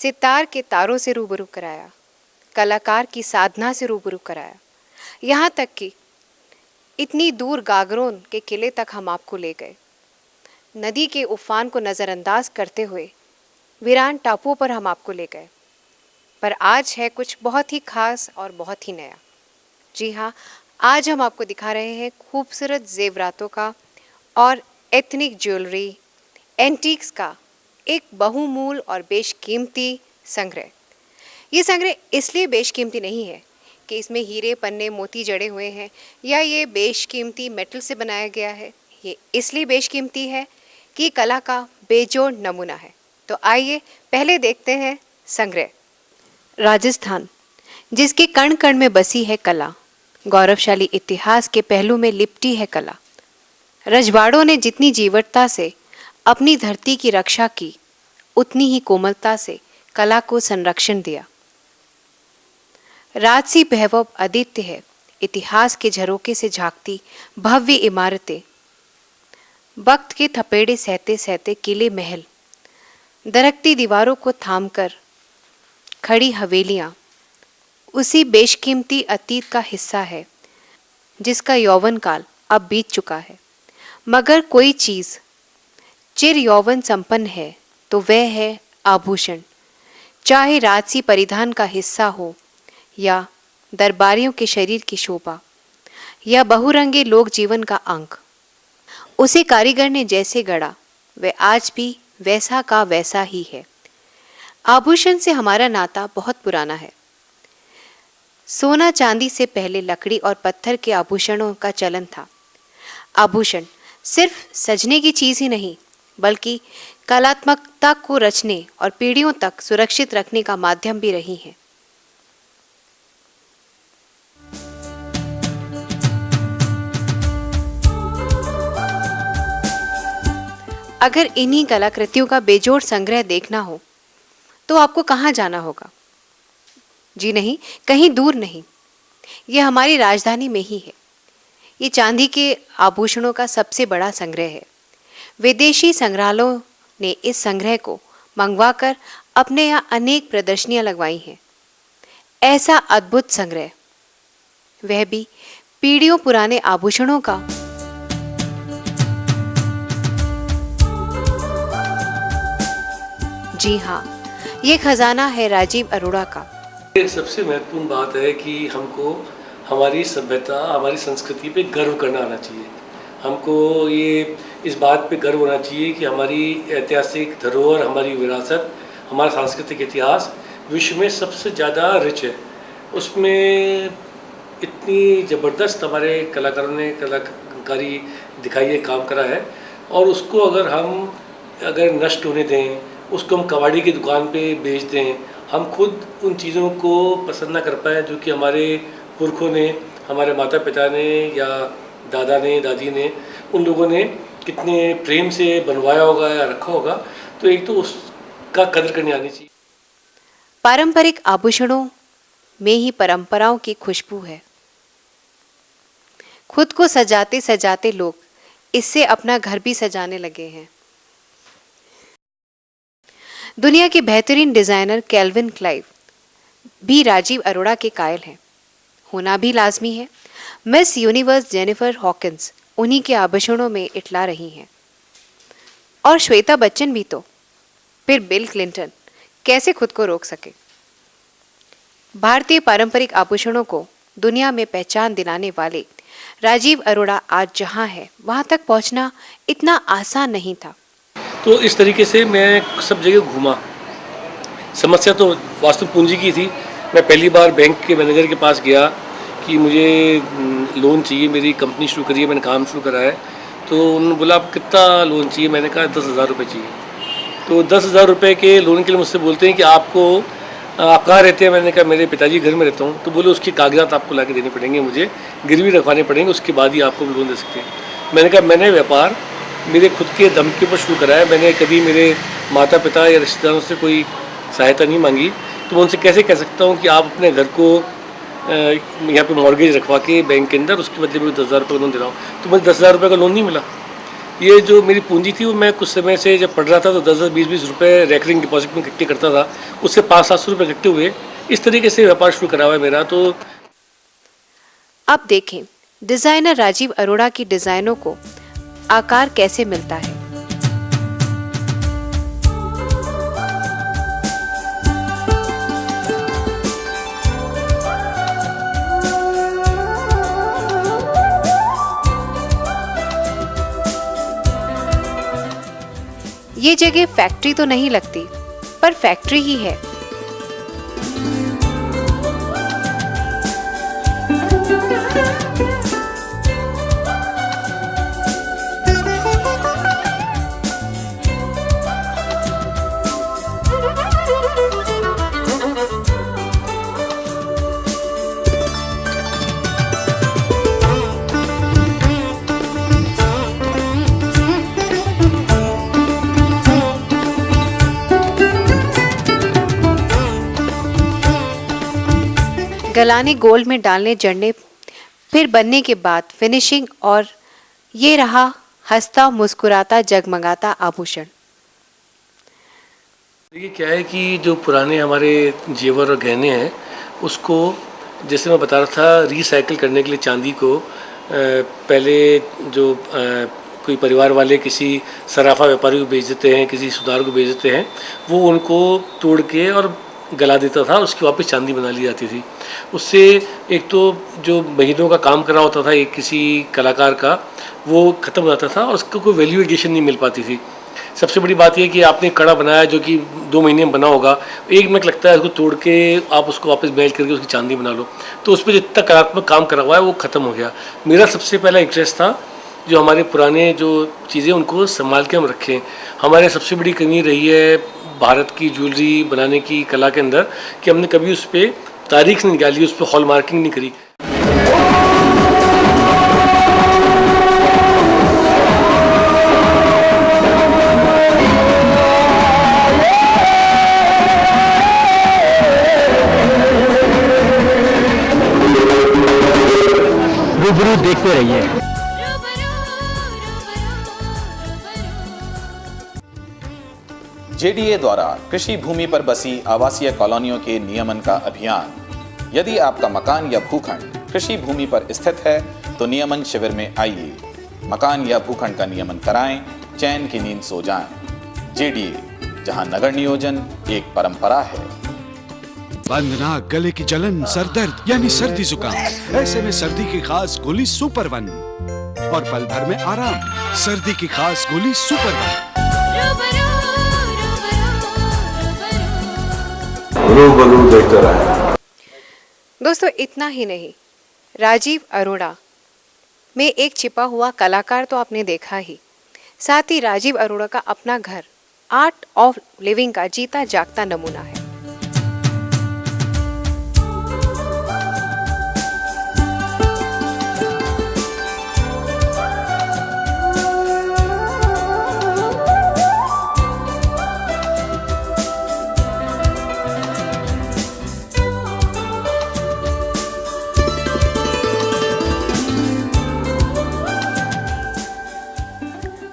सितार के तारों से रूबरू कराया, कलाकार की साधना से रूबरू कराया, यहाँ तक कि इतनी दूर गागरोन के किले तक हम आपको ले गए। नदी के उफान को नज़रअंदाज करते हुए वीरान टापुओं पर हम आपको ले गए। पर आज है कुछ बहुत ही खास और बहुत ही नया। जी हाँ, आज हम आपको दिखा रहे हैं खूबसूरत जेवरातों का और एथनिक ज्वेलरी, एंटीक्स का एक बहुमूल और बेशकीमती संग्रह। ये संग्रह इसलिए बेशकीमती नहीं है कि इसमें हीरे, पन्ने, मोती जड़े हुए हैं या ये बेशकीमती मेटल से बनाया गया है। ये इसलिए बेशकीमती है कि कला का बेजोड़ नमूना है। तो आइए पहले देखते हैं संग्रह। राजस्थान, जिसके कण कण में बसी है कला, गौरवशाली इतिहास के पहलू में लिपटी है कला। रजवाड़ों ने जितनी जीवटता से अपनी धरती की रक्षा की, उतनी ही कोमलता से कला को संरक्षण दिया। राजसी वैभव अद्वितीय है, इतिहास के झरोके से झांकती भव्य इमारतें, वक्त के थपेड़े सहते सहते किले महल, दरकती दीवारों को थामकर खड़ी हवेलियां उसी बेशकीमती अतीत का हिस्सा है जिसका यौवन काल अब बीत चुका है। मगर कोई चीज चिर यौवन संपन्न है तो वह है आभूषण, चाहे राजसी परिधान का हिस्सा हो या दरबारियों के शरीर की शोभा या बहुरंगे लोक जीवन का अंग। उसे कारीगर ने जैसे गढ़ा वह आज भी वैसा का वैसा ही है। आभूषण से हमारा नाता बहुत पुराना है। सोना चांदी से पहले लकड़ी और पत्थर के आभूषणों का चलन था। आभूषण सिर्फ सजने की चीज ही नहीं, बल्कि कलात्मकता को रचने और पीढ़ियों तक सुरक्षित रखने का माध्यम भी रही हैं। अगर इन्हीं कलाकृतियों का बेजोड़ संग्रह देखना हो तो आपको कहाँ जाना होगा? जी नहीं, कहीं दूर नहीं, यह हमारी राजधानी में ही है। ये चांदी के आभूषणों का सबसे बड़ा संग्रह है। विदेशी संग्रहालयों ने इस संग्रह को मंगवाकर अपने यहाँ अनेक प्रदर्शनियां लगवाई हैं। ऐसा अद्भुत संग्रह, वह भी पीढ़ियों पुराने आभूषणों का। जी हाँ, ये खजाना है राजीव अरोड़ा का। सबसे महत्वपूर्ण बात है कि हमको हमारी सभ्यता, हमारी संस्कृति पे गर्व करना आना चाहिए। हमको ये इस बात पे गर्व होना चाहिए कि हमारी ऐतिहासिक धरोहर, हमारी विरासत, हमारा सांस्कृतिक इतिहास विश्व में सबसे ज़्यादा रिच है। उसमें इतनी ज़बरदस्त हमारे कलाकारों ने कलाकारी दिखाई है, काम करा है, और उसको अगर नष्ट होने दें, उसको हम कबाड़ी की दुकान पे बेच दें, हम खुद उन चीज़ों को पसंद ना कर पाए जो कि हमारे पुरखों ने, हमारे माता पिता ने या दादा ने, दादी ने, उन लोगों ने कितने प्रेम से बनवाया होगा या रखा होगा। तो एक तो उसका कदर करनी आनी चाहिए। पारंपरिक आभूषणों में ही परंपराओं की खुशबू है। खुद को सजाते सजाते लोग इससे अपना घर भी सजाने लगे हैं। दुनिया के बेहतरीन डिजाइनर केल्विन क्लाइव भी राजीव अरोड़ा के कायल हैं, होना भी लाजमी है। मिस यूनिवर्स जेनिफर हॉकिंस उन्हीं के आभूषणों में इटला रही हैं, और श्वेता बच्चन भी तो। फिर बिल क्लिंटन कैसे खुद को रोक सके? भारतीय पारंपरिक आभूषणों को दुनिया में पहचान दिलाने वाले राजीव अरोड़ा आज जहां है, वहां तक पहुंचना इतना आसान नहीं था। तो इस तरीके से मैं सब जगह घूमा। समस्या तो वास्तु पूंजी की थी। मैं पहली बार बैंक के मैनेजर के पास गया कि मुझे लोन चाहिए, मेरी कंपनी शुरू करी है, मैंने काम शुरू करा है। तो उन्होंने बोला आप कितना लोन चाहिए? मैंने कहा 10,000 रुपये चाहिए। तो 10,000 रुपये के लोन के लिए मुझसे बोलते हैं कि आप कहाँ रहते हैं? मैंने कहा मेरे पिताजी घर में रहता हूँ। तो बोले उसके कागजात आपको ला के देने पड़ेंगे, मुझे गिरवी रखवाने पड़ेंगे, उसके बाद ही आपको लोन दे सकते हैं। मैंने कहा मैंने व्यापार मेरे खुद के दम के ऊपर शुरू करा है, मैंने कभी मेरे माता पिता या रिश्तेदारों से कोई सहायता नहीं मांगी। तो मैं उनसे कैसे कह सकता हूँ कि आप अपने घर को यहाँ पे मॉर्गेज रखवा के बैंक के अंदर, उसके बदले में 10,000 रुपये का लोन दे रहा हूँ? तो मुझे 10,000 रुपये का लोन नहीं मिला। ये जो मेरी पूंजी थी वो मैं कुछ समय से जब पढ़ रहा था तो 10-10, 20-20 रुपये रेकरिंग डिपॉजिट में इकट्ठे करता था, उससे 500-700 रुपये इकट्ठे हुए। इस तरीके से व्यापार शुरू करा हुआ है मेरा। तो अब देखें डिजाइनर राजीव अरोड़ा की डिजाइनों को आकार कैसे मिलता है। ये जगह फैक्ट्री तो नहीं लगती, पर फैक्ट्री ही है। गलाने, गोल्ड में डालने, जड़ने, फिर बनने के बाद फिनिशिंग, और ये रहा हंसता मुस्कुराता जगमगाता आभूषण। देखिए क्या है कि जो पुराने हमारे जेवर और गहने हैं उसको, जैसे मैं बता रहा था, रिसाइकिल करने के लिए चांदी को पहले जो कोई परिवार वाले किसी सराफा व्यापारी को बेच देते हैं, किसी सुधार को बेच देते हैं, वो उनको तोड़ के और गला देता था, उसकी वापस चांदी बना ली जाती थी। उससे एक तो जो महीनों का काम करा होता था एक किसी कलाकार का, वो ख़त्म हो जाता था और उसको कोई वैल्यू एडिशन नहीं मिल पाती थी। सबसे बड़ी बात यह कि आपने कड़ा बनाया जो कि 2 महीने में बना होगा, 1 मिनट लगता है उसको तोड़ के आप उसको वापस मेल्ट करके उसकी चांदी बना लो, तो उस पर जितना कलात्मक काम करा हुआ है वो ख़त्म हो गया। मेरा सबसे पहला इंटरेस्ट था जो हमारे पुराने जो चीज़ें उनको संभाल के हम रखें। हमारे सबसे बड़ी कमी रही है भारत की ज्वेलरी बनाने की कला के अंदर कि हमने कभी उस पर तारीख नहीं निकाली, उस पर हॉल मार्किंग नहीं करी। रूबरू देखते रहिए। जेडीए द्वारा कृषि भूमि पर बसी आवासीय कॉलोनियों के नियमन का अभियान। यदि आपका मकान या भूखंड कृषि भूमि पर स्थित है तो नियमन शिविर में आइए, मकान या भूखंड का नियमन कराएं, चैन की नींद सो जाएं। जेडीए, जहां नगर नियोजन एक परंपरा है। वंदना, गले की जलन, सर दर्द यानी सर्दी जुकाम, ऐसे में सर्दी की खास गोली सुपर वन, और पल भर में आराम। सर्दी की खास गोली सुपर वन। रूबरू देखते रहे। दोस्तों इतना ही नहीं, राजीव अरोड़ा में एक छिपा हुआ कलाकार तो आपने देखा ही, साथ ही राजीव अरोड़ा का अपना घर आर्ट ऑफ लिविंग का जीता जागता नमूना है।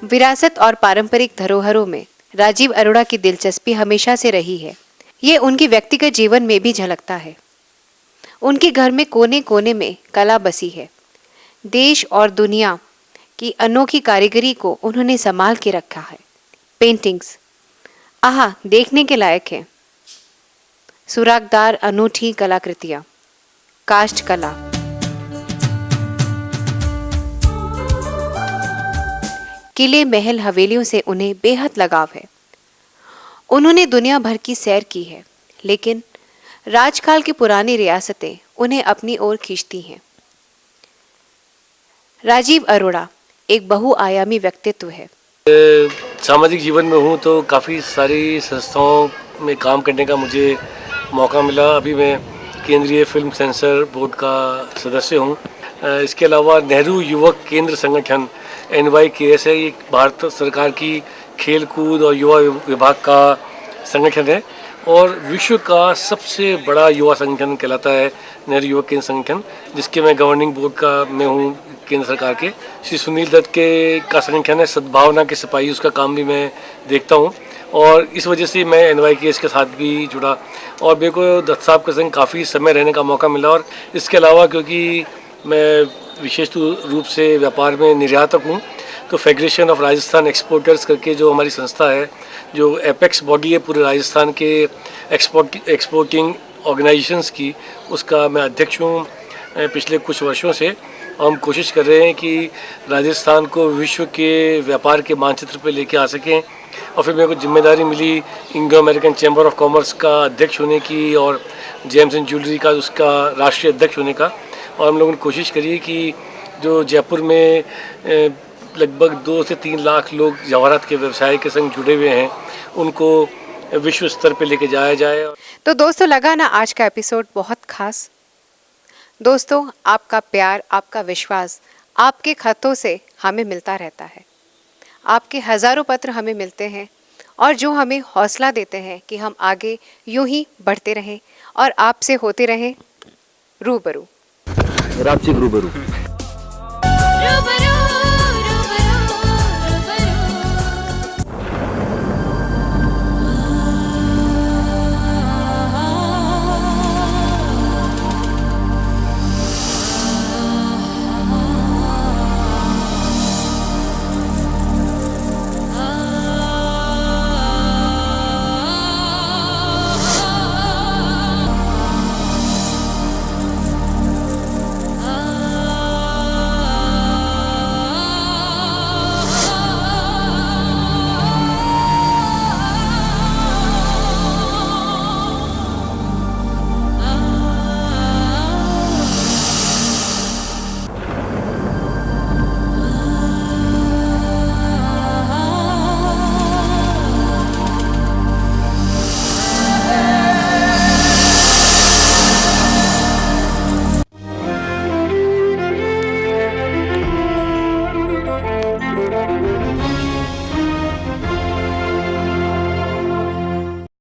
विरासत और पारंपरिक धरोहरों में राजीव अरोड़ा की दिलचस्पी हमेशा से रही है। ये उनके व्यक्तिगत जीवन में भी झलकता है। उनके घर में कोने कोने में कला बसी है। देश और दुनिया की अनोखी कारीगरी को उन्होंने संभाल के रखा है। पेंटिंग्स आहा देखने के लायक है। सुरागदार अनूठी कलाकृतियां, काष्ठ कला, किले, महल, हवेलियों से उन्हें बेहद लगाव है। उन्होंने दुनिया भर की सैर की है, लेकिन राजकाल की पुरानी रियासतें उन्हें अपनी ओर खींचती हैं। राजीव अरोड़ा एक बहुआयामी व्यक्तित्व है। सामाजिक जीवन में हूँ तो काफ़ी सारी संस्थाओं में काम करने का मुझे मौका मिला। अभी मैं केंद्रीय फिल्म सेंसर बोर्ड का सदस्य हूँ। इसके अलावा नेहरू युवक केंद्र संगठन NYKS है, ये भारत सरकार की खेल कूद और युवा विभाग का संगठन है और विश्व का सबसे बड़ा युवा संगठन कहलाता है नेहरू युवा केंद्र संगठन, जिसके मैं गवर्निंग बोर्ड का मैं हूँ केंद्र सरकार के। श्री सुनील दत्त के का संगठन है सद्भावना के सिपाही, उसका काम भी मैं देखता हूँ और इस वजह से मैं NYKS के साथ भी जुड़ा और मेरे को दत्त साहब के संग काफ़ी समय रहने का मौका मिला। और इसके अलावा क्योंकि मैं विशेष रूप से व्यापार में निर्यातक हूँ, तो फेडरेशन ऑफ राजस्थान एक्सपोर्टर्स करके जो हमारी संस्था है, जो एपेक्स बॉडी है पूरे राजस्थान के एक्सपोर्टिंग ऑर्गेनाइजेशंस की, उसका मैं अध्यक्ष हूँ पिछले कुछ वर्षों से। हम कोशिश कर रहे हैं कि राजस्थान को विश्व के व्यापार के मानचित्र पर लेके आ सकें। और फिर मेरे को जिम्मेदारी मिली इंग्लो अमेरिकन चैम्बर ऑफ कॉमर्स का अध्यक्ष होने की और जेम्स एंड ज्वेलरी का उसका राष्ट्रीय अध्यक्ष होने का। और हम लोगों ने कोशिश करी कि जो जयपुर में लगभग 2 से 3 लाख लोग जवाहरात के व्यवसाय के संग जुड़े हुए हैं, उनको विश्व स्तर पे लेके जाया जाए। तो दोस्तों, लगा ना आज का एपिसोड बहुत खास। दोस्तों, आपका प्यार, आपका विश्वास, आपके खतों से हमें मिलता रहता है। आपके हज़ारों पत्र हमें मिलते हैं और जो हमें हौसला देते हैं कि हम आगे यूं ही बढ़ते रहें और आपसे होते रहें रूबरू। रापचिक रूबरू। रूबरू